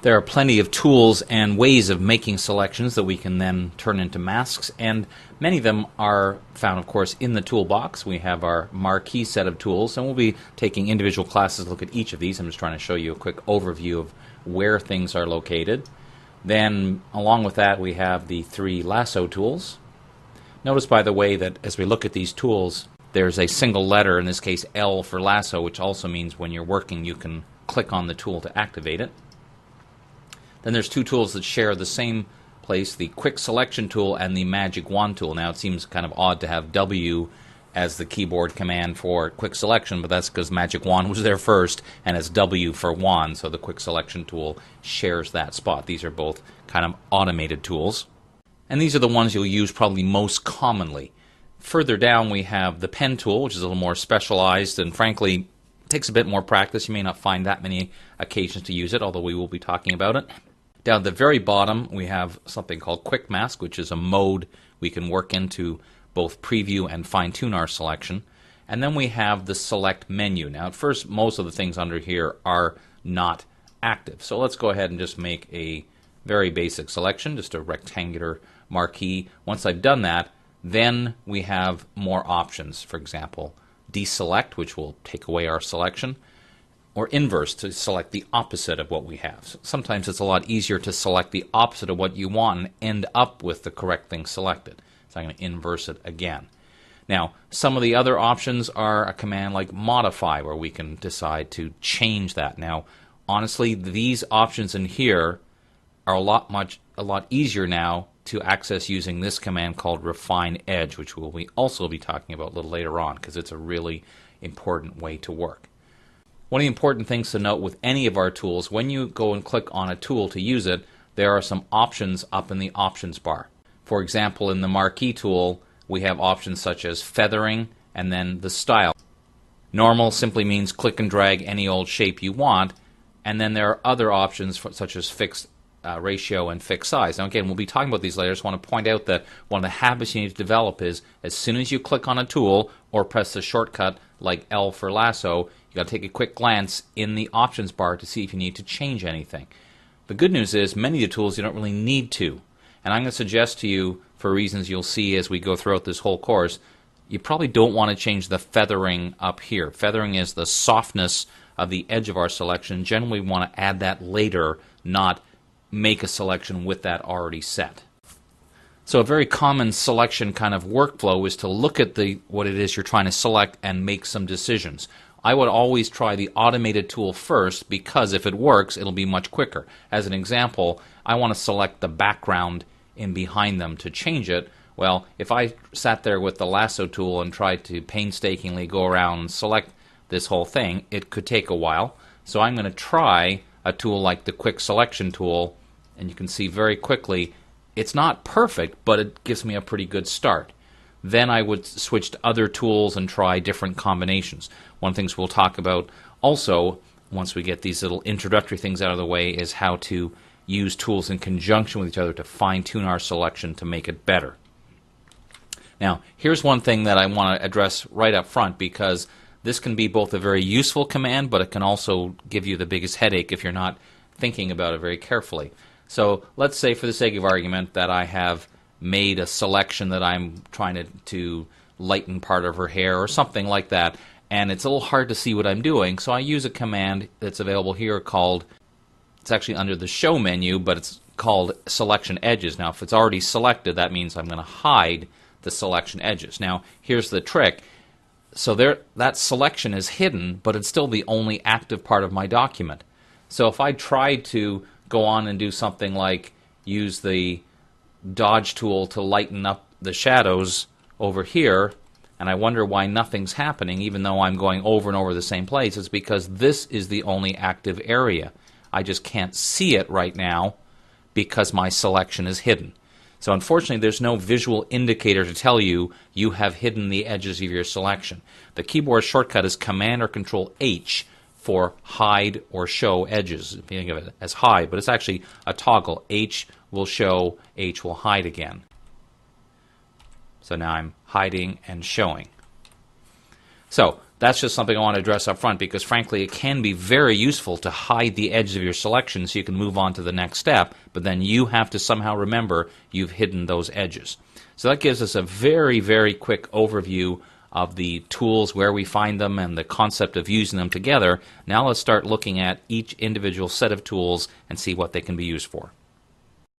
There are plenty of tools and ways of making selections that we can then turn into masks, and many of them are found, of course, in the toolbox. We have our marquee set of tools, and we'll be taking individual classes to look at each of these. I'm just trying to show you a quick overview of where things are located. Then, along with that, we have the 3 lasso tools. Notice, by the way, that as we look at these tools, there's a single letter, in this case L for lasso, which also means when you're working you can click on the tool to activate it. Then there's 2 tools that share the same place, the quick selection tool and the magic wand tool. Now it seems kind of odd to have W as the keyboard command for quick selection, but that's because magic wand was there first and it's W for wand, so the quick selection tool shares that spot. These are both kind of automated tools, and these are the ones you'll use probably most commonly. Further down we have the pen tool, which is a little more specialized and frankly takes a bit more practice. You may not find that many occasions to use it, although we will be talking about it. Down at the very bottom we have something called Quick Mask, which is a mode we can work into both preview and fine-tune our selection. And then we have the select menu. Now at first most of the things under here are not active, so let's go ahead and just make a very basic selection, just a rectangular marquee. Once I've done that, then we have more options. For example, deselect, which will take away our selection, or inverse, to select the opposite of what we have. So sometimes it's a lot easier to select the opposite of what you want and end up with the correct thing selected. So I'm going to inverse it again. Now, some of the other options are a command like modify, where we can decide to change that. Now, honestly, these options in here are a lot easier now to access using this command called refine edge, which we'll also be talking about a little later on, because it's a really important way to work. One of the important things to note with any of our tools, when you go and click on a tool to use it, there are some options up in the options bar. For example, in the marquee tool, we have options such as feathering and then the style. Normal simply means click and drag any old shape you want, and then there are other options such as fixed ratio and fixed size. Now again, we'll be talking about these later. I just want to point out that one of the habits you need to develop is as soon as you click on a tool or press the shortcut like L for lasso, you got to take a quick glance in the options bar to see if you need to change anything. The good news is many of the tools you don't really need to, and I'm going to suggest to you, for reasons you'll see as we go throughout this whole course, you probably don't want to change the feathering up here. Feathering is the softness of the edge of our selection. Generally we want to add that later, not make a selection with that already set. So a very common selection kind of workflow is to look at what it is you're trying to select and make some decisions. I would always try the automated tool first, because if it works, it'll be much quicker. As an example, I want to select the background in behind them to change it. Well, if I sat there with the lasso tool and tried to painstakingly go around and select this whole thing, it could take a while. So I'm going to try a tool like the quick selection tool, and you can see very quickly it's not perfect, but it gives me a pretty good start. Then I would switch to other tools and try different combinations. One of the things we'll talk about also, once we get these little introductory things out of the way, is how to use tools in conjunction with each other to fine-tune our selection to make it better. Now, here's one thing that I want to address right up front, because this can be both a very useful command, but it can also give you the biggest headache if you're not thinking about it very carefully. So let's say, for the sake of argument, that I have made a selection that I'm trying to lighten part of her hair or something like that, and it's a little hard to see what I'm doing, so I use a command that's available here called, it's actually under the show menu, but it's called selection edges. Now if it's already selected, that means I'm going to hide the selection edges. Now here's the trick. So that selection is hidden, but it's still the only active part of my document. So if I tried to go on and do something like use the dodge tool to lighten up the shadows over here, and I wonder why nothing's happening even though I'm going over and over the same place, it's because this is the only active area. I just can't see it right now because my selection is hidden. So unfortunately there's no visual indicator to tell you you have hidden the edges of your selection. The keyboard shortcut is Command or Control H for hide or show edges. If you think of it as hide, but it's actually a toggle. H will show, H will hide again. So now I'm hiding and showing. So that's just something I want to address up front, because frankly it can be very useful to hide the edge of your selection so you can move on to the next step, but then you have to somehow remember you've hidden those edges. So that gives us a very, very quick overview of the tools, where we find them, and the concept of using them together. Now let's start looking at each individual set of tools and see what they can be used for.